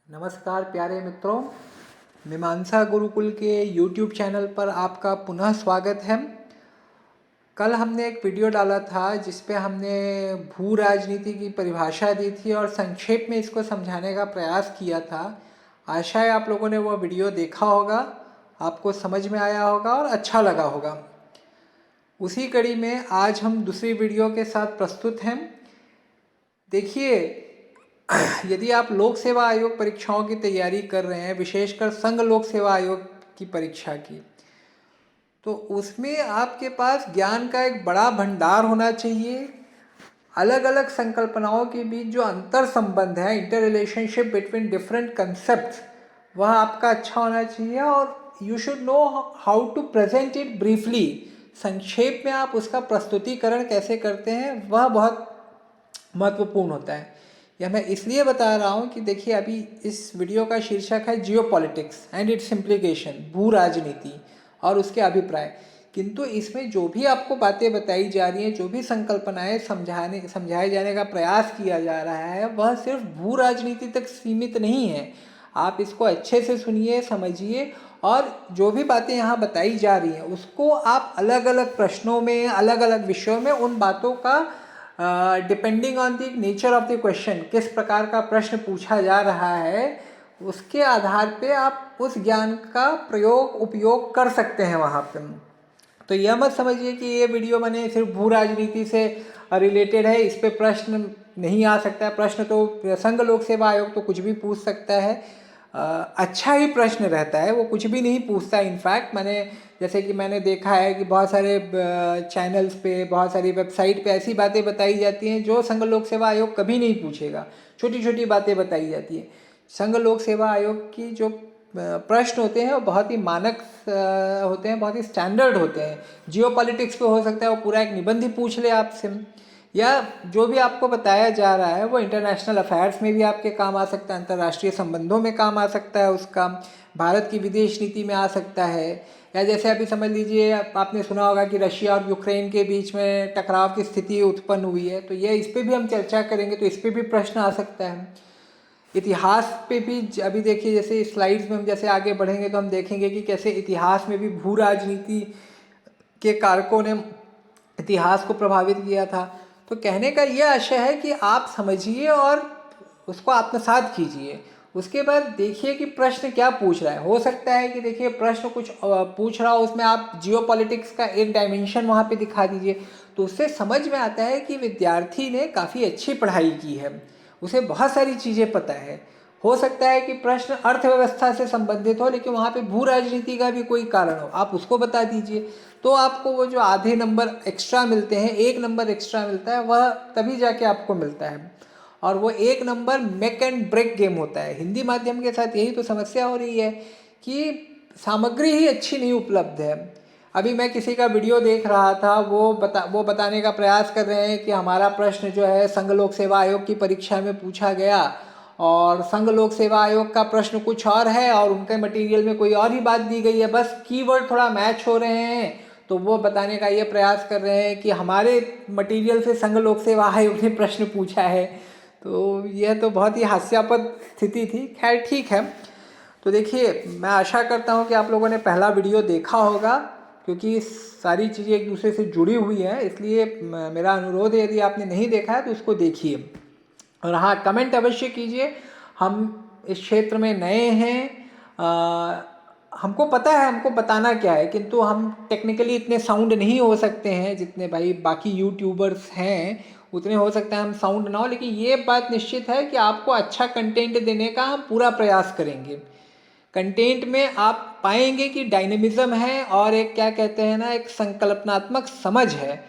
नमस्कार प्यारे मित्रों, मीमांसा गुरुकुल के YouTube चैनल पर आपका पुनः स्वागत है। कल हमने एक वीडियो डाला था जिस पे हमने भू राजनीति की परिभाषा दी थी और संक्षेप में इसको समझाने का प्रयास किया था। आशा है आप लोगों ने वो वीडियो देखा होगा, आपको समझ में आया होगा और अच्छा लगा होगा। उसी कड़ी में आज हम दूसरी वीडियो के साथ प्रस्तुत हैं। देखिए, यदि आप लोक सेवा आयोग परीक्षाओं की तैयारी कर रहे हैं, विशेषकर संघ लोक सेवा आयोग की परीक्षा की, तो उसमें आपके पास ज्ञान का एक बड़ा भंडार होना चाहिए। अलग अलग संकल्पनाओं के बीच जो अंतर संबंध है, inter relationship between different concept, वह आपका अच्छा होना चाहिए और you should know how to present it briefly. संक्षेप में आप उसका प्रस्तुतिकरण कैसे करते हैं वह बहुत महत्वपूर्ण होता है। यह मैं इसलिए बता रहा हूँ कि देखिए, अभी इस वीडियो का शीर्षक है जियो पॉलिटिक्स एंड इट्स इम्प्लीकेशन, भू राजनीति और उसके अभिप्राय। किंतु इसमें जो भी आपको बातें बताई जा रही हैं, जो भी संकल्पनाएं समझाए जाने का प्रयास किया जा रहा है, वह सिर्फ भू राजनीति तक सीमित नहीं है। आप इसको अच्छे से सुनिए, समझिए और जो भी बातें यहाँ बताई जा रही हैं उसको आप अलग अलग प्रश्नों में, अलग अलग विषयों में उन बातों का depending on the nature of the question, किस प्रकार का प्रश्न पूछा जा रहा है, उसके आधार पे आप उस ज्ञान का उपयोग कर सकते हैं वहाँ पे। तो यह मत समझिए कि ये वीडियो मैंने सिर्फ भू राजनीति से रिलेटेड है, इस पे प्रश्न नहीं आ सकता है। प्रश्न तो संघ लोक सेवा आयोग तो कुछ भी पूछ सकता है, अच्छा ही प्रश्न रहता है, वो कुछ भी नहीं पूछता। इनफैक्ट जैसे कि मैंने देखा है कि बहुत सारे चैनल्स पे, बहुत सारी वेबसाइट पे ऐसी बातें बताई जाती हैं जो संघ लोक सेवा आयोग कभी नहीं पूछेगा। छोटी छोटी बातें बताई जाती हैं। संघ लोक सेवा आयोग की जो प्रश्न होते हैं वो बहुत ही मानक होते हैं, बहुत ही स्टैंडर्ड होते हैं। जियो पॉलिटिक्स पे हो सकता है वो पूरा एक निबंध ही पूछ ले आपसे, या जो भी आपको बताया जा रहा है वो इंटरनेशनल अफेयर्स में भी आपके काम आ सकता है, अंतर्राष्ट्रीय संबंधों में काम आ सकता है, उसका भारत की विदेश नीति में आ सकता है। या जैसे अभी समझ लीजिए, आपने सुना होगा कि रशिया और यूक्रेन के बीच में टकराव की स्थिति उत्पन्न हुई है, तो ये इस पर भी हम चर्चा करेंगे, तो इस पर भी प्रश्न आ सकता है। इतिहास पे भी अभी देखिए, जैसे स्लाइड्स में हम जैसे आगे बढ़ेंगे तो हम देखेंगे कि कैसे इतिहास में भी भू राजनीति के कारकों ने इतिहास को प्रभावित किया था। तो कहने का यह आशय है कि आप समझिए और उसको आत्मसात कीजिए। उसके बाद देखिए कि प्रश्न क्या पूछ रहा है। हो सकता है कि देखिए प्रश्न कुछ पूछ रहा हो, उसमें आप जियो पॉलिटिक्स का एक डायमेंशन वहाँ पे दिखा दीजिए, तो उससे समझ में आता है कि विद्यार्थी ने काफ़ी अच्छी पढ़ाई की है, उसे बहुत सारी चीज़ें पता है। हो सकता है कि प्रश्न अर्थव्यवस्था से संबंधित हो, लेकिन वहाँ पे भू राजनीति का भी कोई कारण हो, आप उसको बता दीजिए। तो आपको वो जो आधे नंबर एक्स्ट्रा मिलते हैं, 1 नंबर एक्स्ट्रा मिलता है, वह तभी जाके आपको मिलता है। और वो 1 number make and break game होता है। हिंदी माध्यम के साथ यही तो समस्या हो रही है कि सामग्री ही अच्छी नहीं उपलब्ध है। अभी मैं किसी का वीडियो देख रहा था, वो बताने का प्रयास कर रहे हैं कि हमारा प्रश्न जो है संघ लोक सेवा आयोग की परीक्षा में पूछा गया और संघ लोक सेवा आयोग का प्रश्न कुछ और है और उनके मटेरियल में कोई और ही बात दी गई है, बस कीवर्ड थोड़ा मैच हो रहे हैं। तो वो बताने का ये प्रयास कर रहे हैं कि हमारे मटेरियल से संघ लोक सेवा आयोग ने प्रश्न पूछा है। तो यह तो बहुत ही हास्यास्पद स्थिति थी। खैर ठीक है। तो देखिए, मैं आशा करता हूँ कि आप लोगों ने पहला वीडियो देखा होगा, क्योंकि सारी चीज़ें एक दूसरे से जुड़ी हुई हैं। इसलिए मेरा अनुरोध है, यदि आपने नहीं देखा है तो उसको देखिए। और हाँ, कमेंट अवश्य कीजिए। हम इस क्षेत्र में नए हैं, हमको पता है हमको बताना क्या है, किंतु हम टेक्निकली इतने साउंड नहीं हो सकते हैं जितने भाई बाकी यूट्यूबर्स हैं, उतने हो सकता है हम साउंड ना हो। लेकिन ये बात निश्चित है कि आपको अच्छा कंटेंट देने का हम पूरा प्रयास करेंगे। कंटेंट में आप पाएंगे कि डायनेमिज्म है और एक क्या कहते हैं ना, एक संकल्पनात्मक समझ है।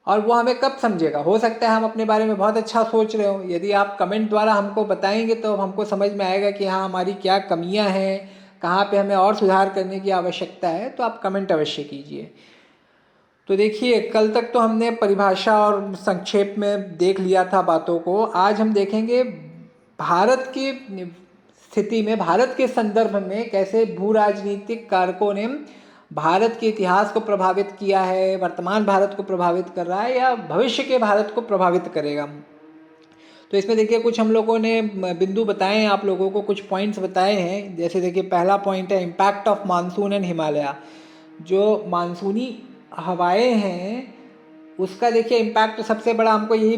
और वो हमें कब समझेगा, हो सकता है हम अपने बारे में बहुत अच्छा सोच रहे हो, यदि आप कमेंट द्वारा हमको बताएंगे तो हमको समझ में आएगा कि हाँ, हमारी क्या कमियां हैं, कहाँ पे हमें और सुधार करने की आवश्यकता है। तो आप कमेंट अवश्य कीजिए। तो देखिए, कल तक तो हमने परिभाषा और संक्षेप में देख लिया था बातों को। आज हम देखेंगे भारत की स्थिति में, भारत के संदर्भ में कैसे भू राजनीतिक कारकों ने भारत के इतिहास को प्रभावित किया है, वर्तमान भारत को प्रभावित कर रहा है या भविष्य के भारत को प्रभावित करेगा। तो इसमें देखिए कुछ हम लोगों ने बिंदु बताए हैं, आप लोगों को कुछ पॉइंट्स बताए हैं। जैसे देखिए पहला पॉइंट है impact of monsoon and Himalaya. जो मानसूनी हवाएं हैं उसका देखिए इम्पैक्ट सबसे बड़ा हमको यही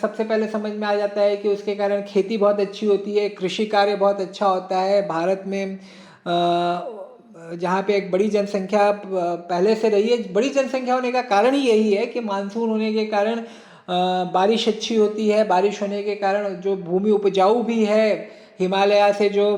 सबसे पहले समझ में आ जाता है कि उसके कारण खेती बहुत अच्छी होती है, कृषि कार्य बहुत अच्छा होता है। भारत में जहाँ पे एक बड़ी जनसंख्या पहले से रही है, बड़ी जनसंख्या होने का कारण ही यही है कि मानसून होने के कारण बारिश अच्छी होती है। बारिश होने के कारण जो भूमि उपजाऊ भी है, हिमालय से जो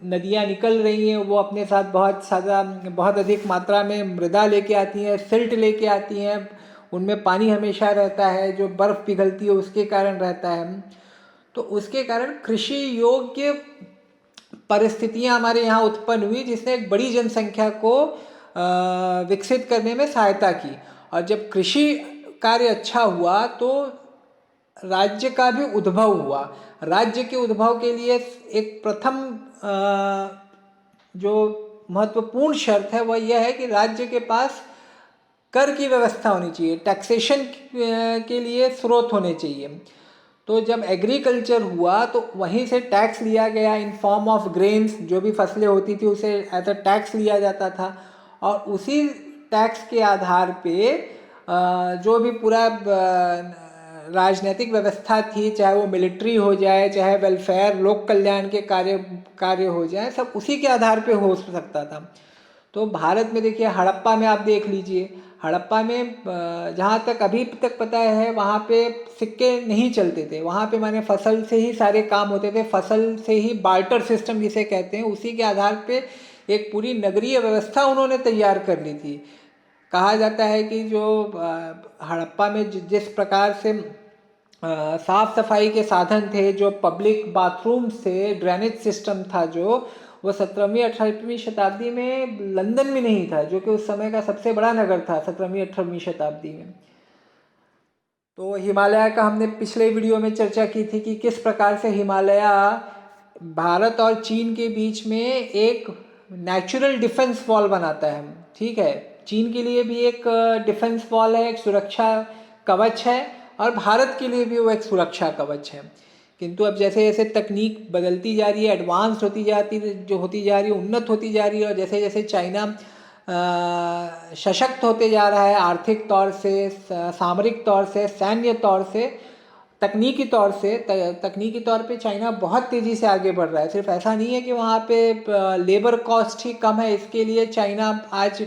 नदियाँ निकल रही हैं वो अपने साथ बहुत अधिक मात्रा में मृदा लेके आती हैं, सिल्ट लेके आती हैं। उनमें पानी हमेशा रहता है, जो बर्फ़ पिघलती है उसके कारण रहता है। तो उसके कारण कृषि योग्य परिस्थितियां हमारे यहाँ उत्पन्न हुई, जिसने एक बड़ी जनसंख्या को विकसित करने में सहायता की। और जब कृषि कार्य अच्छा हुआ तो राज्य का भी उद्भव हुआ। राज्य के उद्भव के लिए एक प्रथम जो महत्वपूर्ण शर्त है वह यह है कि राज्य के पास कर की व्यवस्था होनी चाहिए, टैक्सेशन के लिए स्रोत होने चाहिए। तो जब एग्रीकल्चर हुआ तो वहीं से टैक्स लिया गया इन फॉर्म ऑफ ग्रेन्स, जो भी फसलें होती थी उसे एज अ टैक्स लिया जाता था। और उसी टैक्स के आधार पे जो भी पूरा राजनीतिक व्यवस्था थी, चाहे वो मिलिट्री हो जाए, चाहे वेलफेयर लोक कल्याण के कार्य हो जाए, सब उसी के आधार पे हो सकता था। तो भारत में देखिए हड़प्पा में आप देख लीजिए, हड़प्पा में जहाँ तक अभी तक पता है वहाँ पे सिक्के नहीं चलते थे। वहाँ पे माने फसल से ही सारे काम होते थे, फसल से ही बार्टर सिस्टम जिसे कहते हैं, उसी के आधार पे एक पूरी नगरीय व्यवस्था उन्होंने तैयार कर ली थी। कहा जाता है कि जो हड़प्पा में जिस प्रकार से साफ सफाई के साधन थे, जो पब्लिक बाथरूम से ड्रेनेज सिस्टम था, जो वो 17वीं 18वीं शताब्दी में लंदन में नहीं था, जो कि उस समय का सबसे बड़ा नगर था 17वीं 18वीं शताब्दी में। तो हिमालय का हमने पिछले वीडियो में चर्चा की थी कि किस प्रकार से हिमालय भारत और चीन के बीच में एक नेचुरल डिफेंस वॉल बनाता है। ठीक है, चीन के लिए भी एक डिफेंस वॉल है, एक सुरक्षा कवच है, और भारत के लिए भी वो एक सुरक्षा कवच है। किंतु अब जैसे जैसे तकनीक बदलती जा रही है, एडवांस होती जा रही है, उन्नत होती जा रही है, और जैसे जैसे चाइना सशक्त होते जा रहा है आर्थिक तौर से, सामरिक तौर से, सैन्य तौर से, तकनीकी तौर पे चाइना बहुत तेज़ी से आगे बढ़ रहा है। सिर्फ ऐसा नहीं है कि वहाँ पे लेबर कॉस्ट ही कम है, इसके लिए चाइना आज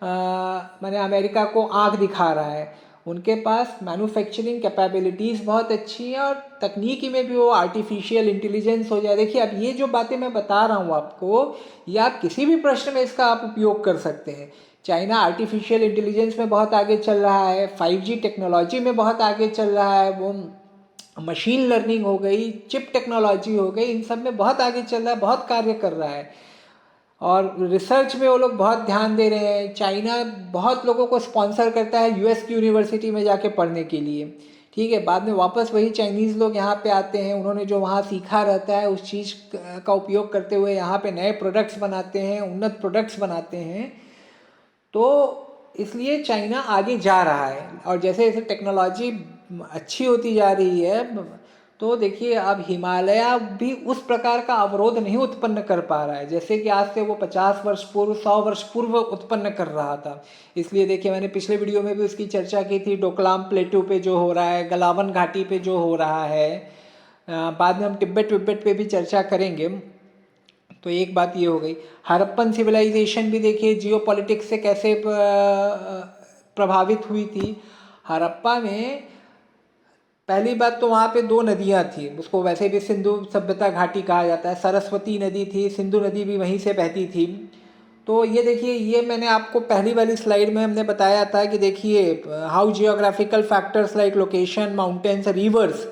माने अमेरिका को आंख दिखा रहा है। उनके पास मैन्युफैक्चरिंग कैपेबिलिटीज़ बहुत अच्छी हैं, और तकनीकी में भी वो आर्टिफिशियल इंटेलिजेंस हो जाए। देखिए अब ये जो बातें मैं बता रहा हूँ आपको, ये आप किसी भी प्रश्न में इसका आप उपयोग कर सकते हैं। चाइना आर्टिफिशियल इंटेलिजेंस में बहुत आगे चल रहा है, 5G टेक्नोलॉजी में बहुत आगे चल रहा है, वो मशीन लर्निंग हो गई, चिप टेक्नोलॉजी हो गई, इन सब में बहुत आगे चल रहा है, बहुत कार्य कर रहा है। और रिसर्च में वो लोग बहुत ध्यान दे रहे हैं। चाइना बहुत लोगों को स्पॉन्सर करता है यूएस की यूनिवर्सिटी में जाके पढ़ने के लिए। ठीक है, बाद में वापस वही चाइनीज़ लोग यहाँ पे आते हैं, उन्होंने जो वहाँ सीखा रहता है उस चीज़ का उपयोग करते हुए यहाँ पे नए प्रोडक्ट्स बनाते हैं, उन्नत प्रोडक्ट्स बनाते हैं। तो इसलिए चाइना आगे जा रहा है, और जैसे जैसे टेक्नोलॉजी अच्छी होती जा रही है, तो देखिए अब हिमालय भी उस प्रकार का अवरोध नहीं उत्पन्न कर पा रहा है जैसे कि आज से वो 50 वर्ष पूर्व, 100 वर्ष पूर्व उत्पन्न कर रहा था। इसलिए देखिए मैंने पिछले वीडियो में भी उसकी चर्चा की थी, डोकलाम प्लेटू पे जो हो रहा है, गलावन घाटी पे जो हो रहा है, बाद में हम तिब्बत विब्बत पे भी चर्चा करेंगे। तो एक बात ये हो गई। हड़प्पन सिविलाइजेशन भी देखिए जियोपॉलिटिक्स से कैसे प्रभावित हुई थी। हड़प्पा में पहली बात तो वहाँ पे दो नदियाँ थी, उसको वैसे भी सिंधु सभ्यता घाटी कहा जाता है। सरस्वती नदी थी, सिंधु नदी भी वहीं से बहती थी। तो ये देखिए, ये मैंने आपको पहली वाली स्लाइड में हमने बताया था कि देखिए how geographical factors like location, mountains, reverse.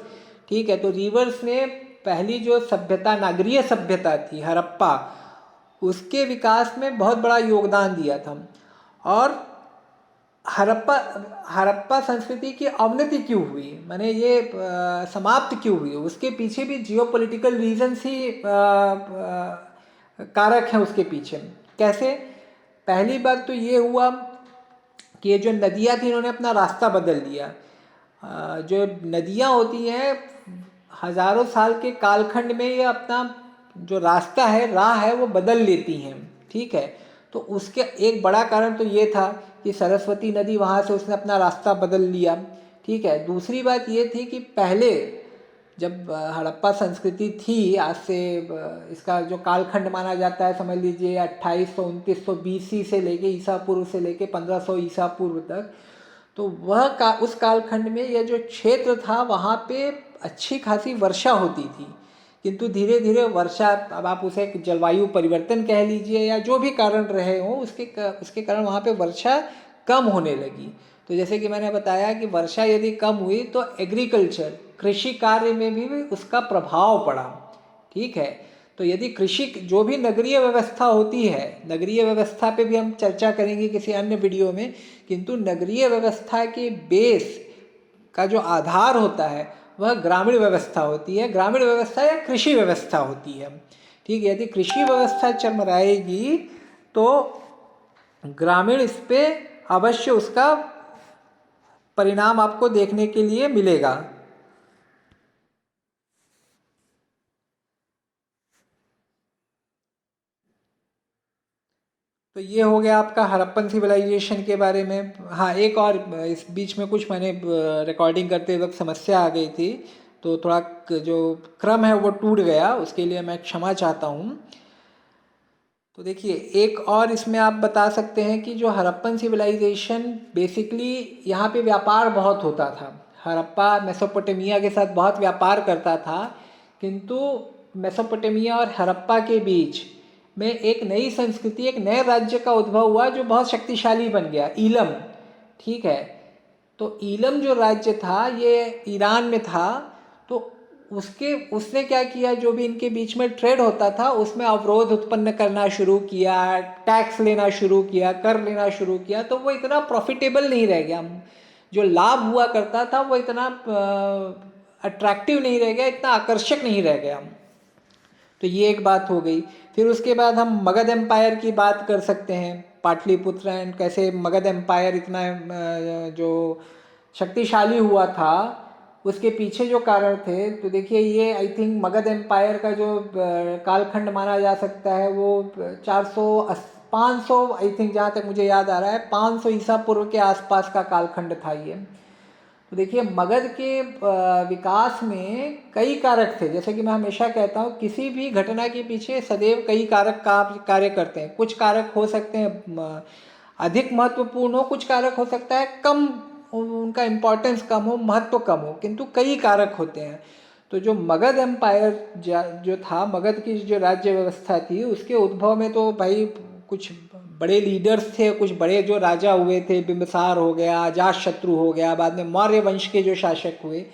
ठीक है, तो रिवर्स ने पहली जो सभ्यता, नागरीय सभ्यता थी हड़प्पा, उसके विकास में बहुत बड़ा योगदान दिया था। और हड़प्पा संस्कृति की अवनति क्यों हुई, माने ये समाप्त क्यों हुई, उसके पीछे भी जियोपॉलिटिकल रीजन्स ही कारक हैं उसके पीछे। कैसे? पहली बात तो ये हुआ कि ये जो नदियाँ थी इन्होंने अपना रास्ता बदल दिया। जो नदियाँ होती हैं हजारों साल के कालखंड में ये अपना जो रास्ता है, राह है, वो बदल लेती हैं। ठीक है, तो उसके एक बड़ा कारण तो ये था कि सरस्वती नदी वहाँ से उसने अपना रास्ता बदल लिया। ठीक है, दूसरी बात ये थी कि पहले जब हड़प्पा संस्कृति थी, आज से इसका जो कालखंड माना जाता है, समझ लीजिए 2800-2900 BC से लेके ईसा पूर्व से लेके 1500 ईसा पूर्व तक, तो उस कालखंड में यह जो क्षेत्र था वहाँ पे अच्छी खासी वर्षा होती थी। किंतु धीरे धीरे वर्षा, अब आप उसे एक जलवायु परिवर्तन कह लीजिए या जो भी कारण रहे हों, उसके कारण वहाँ पे वर्षा कम होने लगी। तो जैसे कि मैंने बताया कि वर्षा यदि कम हुई तो एग्रीकल्चर, कृषि कार्य में भी उसका प्रभाव पड़ा। ठीक है, तो यदि कृषि जो भी नगरीय व्यवस्था होती है, नगरीय व्यवस्था पे भी हम चर्चा करेंगे किसी अन्य वीडियो में, किंतु नगरीय व्यवस्था के बेस का जो आधार होता है वह ग्रामीण व्यवस्था होती है, ग्रामीण व्यवस्था या कृषि व्यवस्था होती है। ठीक है, यदि कृषि व्यवस्था चरमराएगी तो ग्रामीण इस पे अवश्य उसका परिणाम आपको देखने के लिए मिलेगा। तो ये हो गया आपका हड़प्पन सिविलाइजेशन के बारे में। हाँ, एक और इस बीच में कुछ मैंने रिकॉर्डिंग करते वक्त समस्या आ गई थी, तो थोड़ा जो क्रम है वो टूट गया, उसके लिए मैं क्षमा चाहता हूँ। तो देखिए, एक और इसमें आप बता सकते हैं कि जो हड़प्पन सिविलाइजेशन, बेसिकली यहाँ पे व्यापार बहुत होता था। हड़प्पा मेसोपोटामिया के साथ बहुत व्यापार करता था, किंतु मेसोपोटामिया और हड़प्पा के बीच में एक नई संस्कृति, एक नए राज्य का उद्भव हुआ जो बहुत शक्तिशाली बन गया, ईलम। ठीक है, तो ईलम जो राज्य था ये ईरान में था। तो उसने क्या किया, जो भी इनके बीच में ट्रेड होता था उसमें अवरोध उत्पन्न करना शुरू किया, टैक्स लेना शुरू किया, कर लेना शुरू किया, तो वो इतना प्रॉफिटेबल नहीं रह गया। जो लाभ हुआ करता था वो इतना अट्रैक्टिव नहीं रह गया, इतना आकर्षक नहीं रह गया। तो ये एक बात हो गई। फिर उसके बाद हम मगध एम्पायर की बात कर सकते हैं, पाटलिपुत्र एंड कैसे मगध एम्पायर इतना जो शक्तिशाली हुआ था, उसके पीछे जो कारण थे। तो देखिए, ये आई थिंक मगध एम्पायर का जो कालखंड माना जा सकता है वो 500 आई थिंक, जहाँ तक मुझे याद आ रहा है 500 ईसा पूर्व के आसपास का कालखंड था ये। तो देखिए, मगध के विकास में कई कारक थे। जैसे कि मैं हमेशा कहता हूँ, किसी भी घटना के पीछे सदैव कई कारक कार्य करते हैं। कुछ कारक हो सकते हैं अधिक महत्वपूर्ण हो, कुछ कारक हो सकता है कम, उनका इम्पोर्टेंस कम हो, महत्व कम हो, किंतु कई कारक होते हैं। तो जो मगध एम्पायर जो था, मगध की जो राज्य व्यवस्था थी, उसके उद्भव में तो भाई कुछ बड़े लीडर्स थे, कुछ बड़े जो राजा हुए थे, बिंबिसार हो गया, अजातशत्रु हो गया, बाद में मौर्य वंश के जो शासक हुए,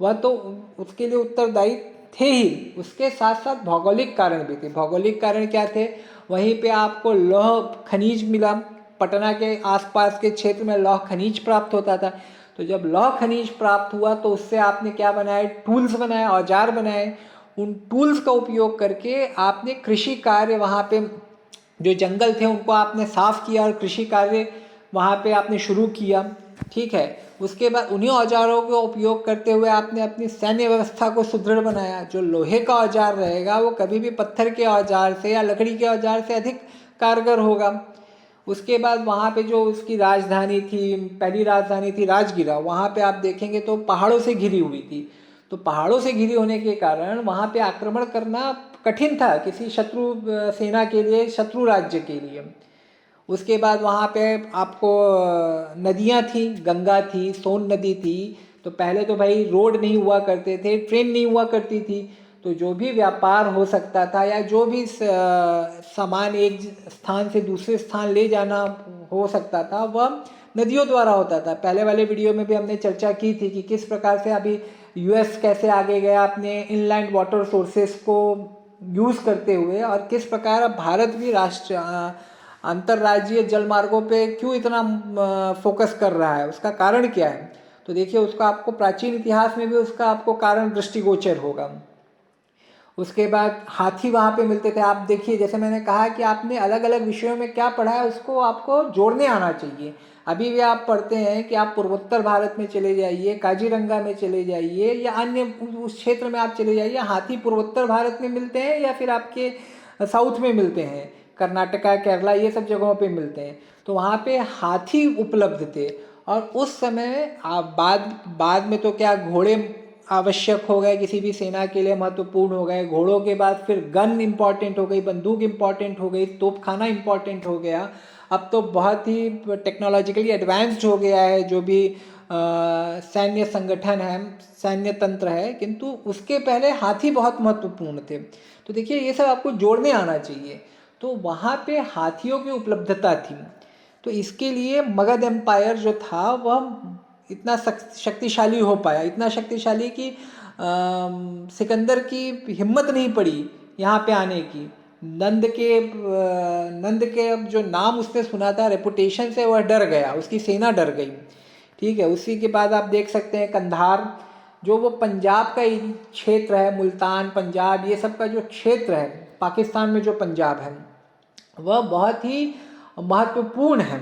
वह तो उसके लिए उत्तरदायी थे ही। उसके साथ साथ भौगोलिक कारण भी थे। भौगोलिक कारण क्या थे, वहीं पे आपको लौह खनिज मिला, पटना के आसपास के क्षेत्र में लौह खनिज प्राप्त होता था। तो जब लौह खनिज प्राप्त हुआ तो उससे आपने क्या बनाए, टूल्स बनाए, औजार बनाए। उन टूल्स का उपयोग करके आपने कृषि कार्य, वहाँ पे जो जंगल थे उनको आपने साफ किया और कृषि कार्य वहाँ पे आपने शुरू किया। ठीक है, उसके बाद उन्हीं औजारों का उपयोग करते हुए आपने अपनी सैन्य व्यवस्था को सुदृढ़ बनाया। जो लोहे का औजार रहेगा वो कभी भी पत्थर के औजार से या लकड़ी के औजार से अधिक कारगर होगा। उसके बाद वहाँ पे जो उसकी राजधानी थी, पहली राजधानी थी राजगिरा, वहाँ पे आप देखेंगे तो पहाड़ों से घिरी हुई थी। तो पहाड़ों से घिरी होने के कारण वहाँ पे आक्रमण करना कठिन था किसी शत्रु सेना के लिए, शत्रु राज्य के लिए। उसके बाद वहाँ पे आपको नदियाँ थी, गंगा थी, सोन नदी थी। तो पहले तो भाई रोड नहीं हुआ करते थे, ट्रेन नहीं हुआ करती थी, तो जो भी व्यापार हो सकता था या जो भी सामान एक स्थान से दूसरे स्थान ले जाना हो सकता था, वह नदियों द्वारा होता था। पहले वाले वीडियो में भी हमने चर्चा की थी कि किस प्रकार से अभी यूएस कैसे आगे गया अपने इनलैंड वाटर सोर्सेस को यूज़ करते हुए, और किस प्रकार अब भारत भी अंतर्राज्यीय जल मार्गों पे क्यों इतना फोकस कर रहा है, उसका कारण क्या है। तो देखिए, उसका आपको प्राचीन इतिहास में भी उसका आपको कारण दृष्टिगोचर होगा। उसके बाद हाथी वहाँ पे मिलते थे। आप देखिए, जैसे मैंने कहा कि आपने अलग अलग विषयों में क्या पढ़ा है उसको आपको जोड़ने आना चाहिए। अभी भी आप पढ़ते हैं कि आप पूर्वोत्तर भारत में चले जाइए, काजीरंगा में चले जाइए या अन्य उस क्षेत्र में आप चले जाइए, हाथी पूर्वोत्तर भारत में मिलते हैं या फिर आपके साउथ में मिलते हैं, कर्नाटका, केरला, ये सब जगहों पे मिलते हैं। तो वहाँ पे हाथी उपलब्ध थे। और उस समय बाद में तो क्या घोड़े आवश्यक हो गए, किसी भी सेना के लिए महत्वपूर्ण हो गए। घोड़ों के बाद फिर गन इम्पॉर्टेंट हो गई, बंदूक इम्पॉर्टेंट हो गई, तोपखाना इम्पॉर्टेंट हो गया। अब तो बहुत ही टेक्नोलॉजिकली एडवांस्ड हो गया है जो भी सैन्य संगठन है, सैन्य तंत्र है, किंतु उसके पहले हाथी बहुत महत्वपूर्ण थे। तो देखिए ये सब आपको जोड़ने आना चाहिए। तो वहाँ पे हाथियों की उपलब्धता थी। तो इसके लिए मगध एम्पायर जो था वह इतना शक्तिशाली हो पाया, इतना शक्तिशाली कि सिकंदर की हिम्मत नहीं पड़ी यहाँ पे आने की। नंद के अब जो नाम उसने सुना था, रेपुटेशन से वह डर गया, उसकी सेना डर गई। ठीक है, उसी के बाद आप देख सकते हैं कंधार, जो वो पंजाब का ही क्षेत्र है, मुल्तान, पंजाब, ये सब का जो क्षेत्र है पाकिस्तान में, जो पंजाब है वह बहुत ही महत्वपूर्ण है,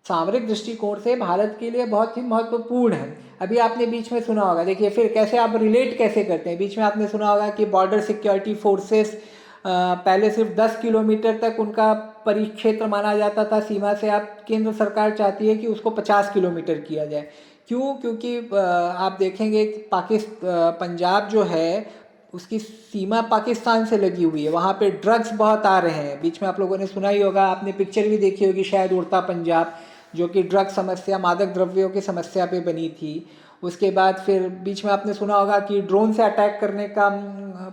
सामरिक दृष्टिकोण से भारत के लिए बहुत ही महत्वपूर्ण है। अभी आपने बीच में सुना होगा, देखिए फिर कैसे आप रिलेट कैसे करते हैं, बीच में आपने सुना होगा कि बॉर्डर सिक्योरिटी फोर्सेस पहले सिर्फ 10 किलोमीटर तक उनका परिक्षेत्र माना जाता था सीमा से, अब केंद्र सरकार चाहती है कि उसको 50 किलोमीटर किया जाए। क्यों? क्योंकि आप देखेंगे पंजाब जो है उसकी सीमा पाकिस्तान से लगी हुई है, वहाँ पे ड्रग्स बहुत आ रहे हैं। बीच में आप लोगों ने सुना ही होगा, आपने पिक्चर भी देखी होगी शायद, उड़ता पंजाब, जो कि ड्रग समस्या, मादक द्रव्यों की समस्या पे बनी थी। उसके बाद फिर बीच में आपने सुना होगा कि ड्रोन से अटैक करने का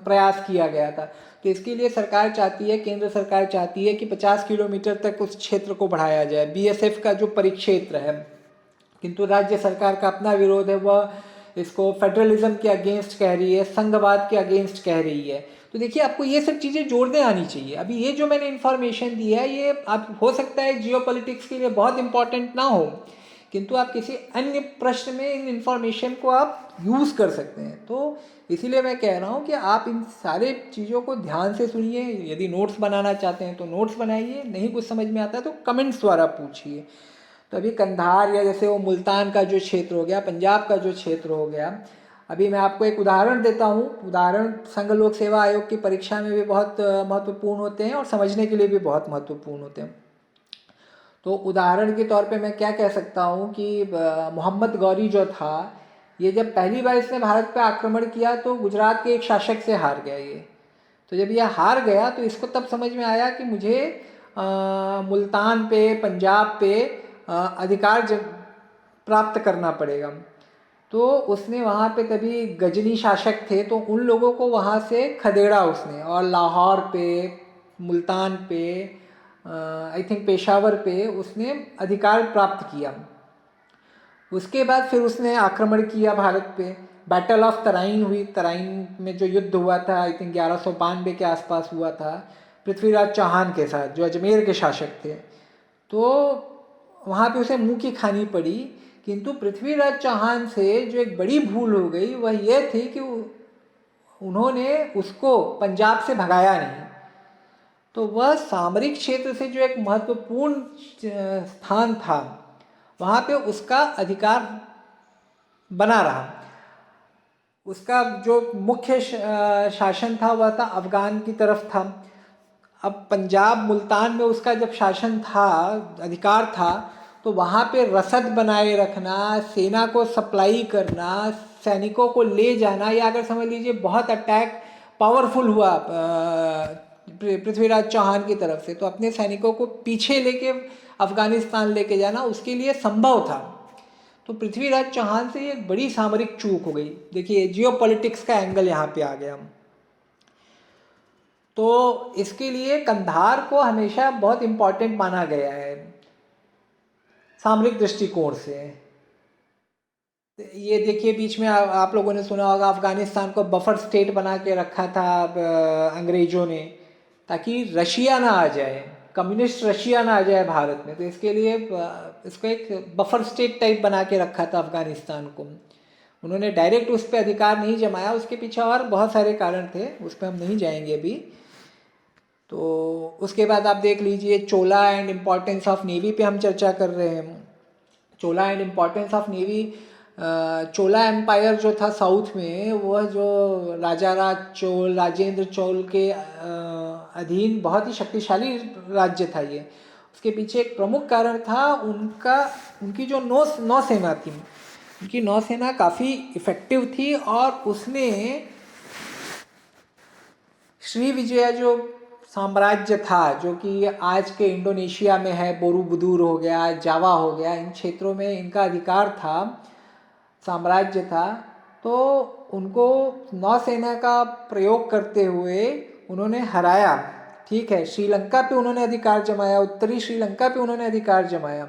प्रयास किया गया था। तो इसके लिए सरकार चाहती है, केंद्र सरकार चाहती है कि 50 किलोमीटर तक उस क्षेत्र को बढ़ाया जाए, बीएसएफ का जो परिक्षेत्र है। किंतु राज्य सरकार का अपना विरोध है, वह इसको फेडरलिज्म के अगेंस्ट कह रही है, संघवाद के अगेंस्ट कह रही है। तो देखिए आपको ये सब चीज़ें जोड़ने आनी चाहिए। अभी ये जो मैंने इन्फॉर्मेशन दी है, ये आप हो सकता है जियोपॉलिटिक्स के लिए बहुत इंपॉर्टेंट ना हो, किंतु आप किसी अन्य प्रश्न में इन इन्फॉर्मेशन को आप यूज़ कर सकते हैं। तो इसीलिए मैं कह रहा हूँ कि आप इन सारे चीज़ों को ध्यान से सुनिए। यदि नोट्स बनाना चाहते हैं तो नोट्स बनाइए, नहीं कुछ समझ में आता है तो कमेंट्स द्वारा पूछिए। तो अभी कंधार या जैसे वो मुल्तान का जो क्षेत्र हो गया, पंजाब का जो क्षेत्र हो गया, अभी मैं आपको एक उदाहरण देता हूँ। उदाहरण संघ लोक सेवा आयोग की परीक्षा में भी बहुत महत्वपूर्ण होते हैं और समझने के लिए भी बहुत महत्वपूर्ण होते हैं। तो उदाहरण के तौर पे मैं क्या कह सकता हूँ कि मोहम्मद गौरी जो था, ये जब पहली बार इसने भारत पे आक्रमण किया तो गुजरात के एक शासक से हार गया ये। तो जब ये हार गया तो इसको तब समझ में आया कि मुझे मुल्तान पे, पंजाब पे अधिकार प्राप्त करना पड़ेगा। तो उसने वहाँ पे तभी गजनी शासक थे, तो उन लोगों को वहाँ से खदेड़ा उसने, और लाहौर पे, मुल्तान पे, आई थिंक पेशावर पे उसने अधिकार प्राप्त किया। उसके बाद फिर उसने आक्रमण किया भारत पे। बैटल ऑफ तराइन हुई, तराइन में जो युद्ध हुआ था आई थिंक 1192 के आसपास हुआ था, पृथ्वीराज चौहान के साथ, जो अजमेर के शासक थे। तो वहाँ पे उसे मुंह की खानी पड़ी। किंतु पृथ्वीराज चौहान से जो एक बड़ी भूल हो गई वह यह थी कि उन्होंने उसको पंजाब से भगाया नहीं। तो वह सामरिक क्षेत्र से जो एक महत्वपूर्ण स्थान था, वहाँ पे उसका अधिकार बना रहा। उसका जो मुख्य शासन था वह था अफगान की तरफ था। अब पंजाब, मुल्तान में उसका जब शासन था, अधिकार था, तो वहाँ पे रसद बनाए रखना, सेना को सप्लाई करना, सैनिकों को ले जाना, या अगर समझ लीजिए बहुत अटैक पावरफुल हुआ पृथ्वीराज चौहान की तरफ से, तो अपने सैनिकों को पीछे लेके अफगानिस्तान लेके जाना उसके लिए संभव था। तो पृथ्वीराज चौहान से एक बड़ी सामरिक चूक हो गई। देखिए जियोपॉलिटिक्स का एंगल यहाँ पे आ गया। तो इसके लिए कंधार को हमेशा बहुत इम्पोर्टेंट माना गया है सामरिक दृष्टिकोण से। ये देखिए बीच में आप लोगों ने सुना होगा, अफगानिस्तान को बफर स्टेट बना के रखा था अंग्रेजों ने, ताकि रशिया ना आ जाए, कम्युनिस्ट रशिया ना आ जाए भारत में। तो इसके लिए इसको एक बफर स्टेट टाइप बना के रखा था अफगानिस्तान को। उन्होंने डायरेक्ट उस पर अधिकार नहीं जमाया, उसके पीछे और बहुत सारे कारण थे, उस पर हम नहीं जाएंगे अभी। तो उसके बाद आप देख लीजिए Chola and importance of navy पे हम चर्चा कर रहे हैं। Chola and importance of navy. Chola empire जो था साउथ में, वह जो राजेंद्र चोल के अधीन बहुत ही शक्तिशाली राज्य था ये। उसके पीछे एक प्रमुख कारण था उनकी जो नौसेना थी। उनकी नौसेना काफ़ी इफ़ेक्टिव थी और उसने श्रीविजय जो साम्राज्य था, जो कि आज के इंडोनेशिया में है, बोरोबुदुर हो गया, जावा हो गया, इन क्षेत्रों में इनका अधिकार था, साम्राज्य था। तो उनको नौसेना का प्रयोग करते हुए उन्होंने हराया। ठीक है, श्रीलंका पे उन्होंने अधिकार जमाया, उत्तरी श्रीलंका पे उन्होंने अधिकार जमाया।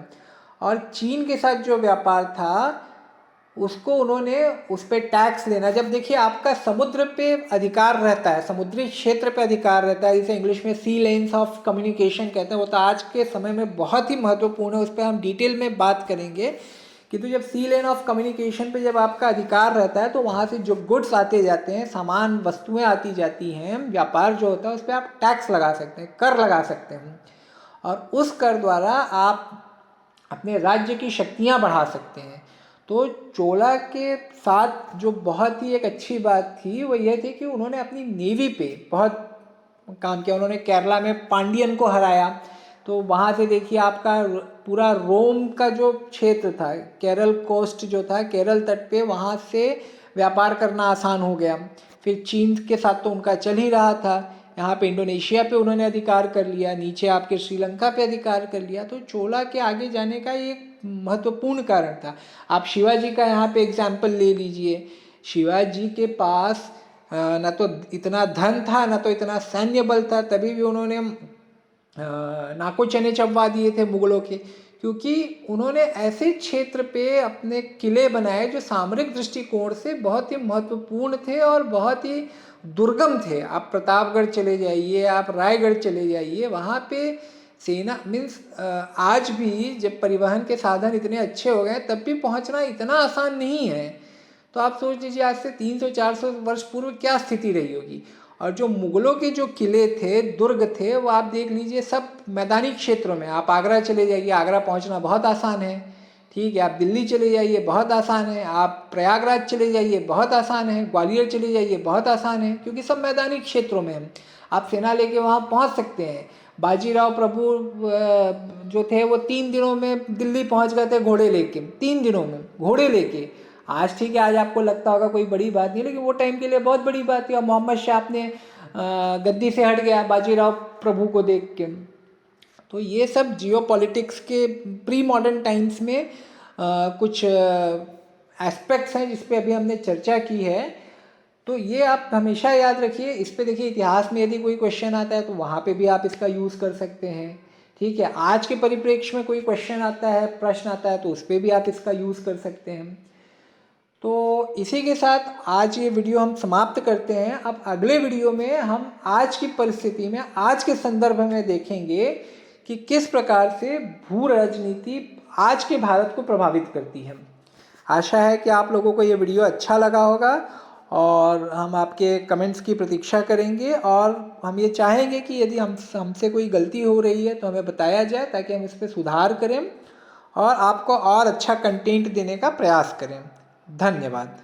और चीन के साथ जो व्यापार था उसको उन्होंने उस पर टैक्स लेना। जब देखिए आपका समुद्र पे अधिकार रहता है, समुद्री क्षेत्र पे अधिकार रहता है, जिसे इंग्लिश में सी लेन्स ऑफ कम्युनिकेशन कहते हैं, वो तो आज के समय में बहुत ही महत्वपूर्ण है, उस पर हम डिटेल में बात करेंगे। कि तो जब सी लेन ऑफ कम्युनिकेशन पे जब आपका अधिकार रहता है तो वहाँ से जो गुड्स आते जाते हैं, सामान वस्तुएं आती जाती हैं, व्यापार जो होता है उस पर आप टैक्स लगा सकते हैं, कर लगा सकते हैं। और उस कर द्वारा आप अपने राज्य की शक्तियाँ बढ़ा सकते हैं। तो चोला के साथ जो बहुत ही एक अच्छी बात थी वो ये थी कि उन्होंने अपनी नेवी पे बहुत काम किया। उन्होंने केरला में पांडियन को हराया, तो वहाँ से देखिए आपका पूरा रोम का जो क्षेत्र था, केरल कोस्ट जो था, केरल तट पे, वहाँ से व्यापार करना आसान हो गया। फिर चीन के साथ तो उनका चल ही रहा था, यहाँ पे इंडोनेशिया पे उन्होंने अधिकार कर लिया, नीचे आपके श्रीलंका पे अधिकार कर लिया। तो चोला के आगे जाने का ये महत्वपूर्ण कारण था। आप शिवाजी का यहाँ पे एग्जाम्पल ले लीजिए। शिवाजी के पास न तो इतना धन था, न तो इतना सैन्य बल था, तभी भी उन्होंने नाको चने चबवा दिए थे मुगलों के, क्योंकि उन्होंने ऐसे क्षेत्र पे अपने किले बनाए जो सामरिक दृष्टिकोण से बहुत ही महत्वपूर्ण थे और बहुत ही दुर्गम थे। आप प्रतापगढ़ चले जाइए, आप रायगढ़ चले जाइए, वहाँ पे सेना मीन्स आज भी जब परिवहन के साधन इतने अच्छे हो गए तब भी पहुँचना इतना आसान नहीं है। तो आप सोच लीजिए आज से 300-400 वर्ष पूर्व क्या स्थिति रही होगी। और जो मुगलों के जो किले थे, दुर्ग थे, वो आप देख लीजिए सब मैदानी क्षेत्रों में। आप आगरा चले जाइए, आगरा पहुंचना बहुत आसान है। ठीक है, आप दिल्ली चले जाइए, बहुत आसान है। आप प्रयागराज चले जाइए, बहुत आसान है। ग्वालियर चले जाइए, बहुत आसान है, क्योंकि सब मैदानी क्षेत्रों में हैं। आप सेना लेके वहाँ पहुँच सकते हैं। बाजीराव प्रभु जो थे वो 3 दिनों में दिल्ली पहुँच गए थे घोड़े लेके, 3 दिनों में घोड़े लेके। आज ठीक है, आज आपको लगता होगा कोई बड़ी बात नहीं, लेकिन वो टाइम के लिए बहुत बड़ी बात थी। और मोहम्मद शाह अपने गद्दी से हट गया बाजीराव प्रभु को देख के। तो ये सब जियो पॉलिटिक्स के प्री मॉडर्न टाइम्स में कुछ एस्पेक्ट्स हैं जिस पे अभी हमने चर्चा की है। तो ये आप हमेशा याद रखिए। इस पे देखिए इतिहास में यदि कोई क्वेश्चन आता है तो वहाँ पे भी आप इसका यूज़ कर सकते हैं। ठीक है, आज के परिप्रेक्ष्य में कोई क्वेश्चन आता है, प्रश्न आता है, तो उस पर भी आप इसका यूज़ कर सकते हैं। तो इसी के साथ आज ये वीडियो हम समाप्त करते हैं। अब अगले वीडियो में हम आज की परिस्थिति में, आज के संदर्भ में देखेंगे कि किस प्रकार से भू राजनीति आज के भारत को प्रभावित करती है। आशा है कि आप लोगों को ये वीडियो अच्छा लगा होगा और हम आपके कमेंट्स की प्रतीक्षा करेंगे। और हम ये चाहेंगे कि यदि हमसे कोई गलती हो रही है तो हमें बताया जाए, ताकि हम इस पर सुधार करें और आपको और अच्छा कंटेंट देने का प्रयास करें। धन्यवाद।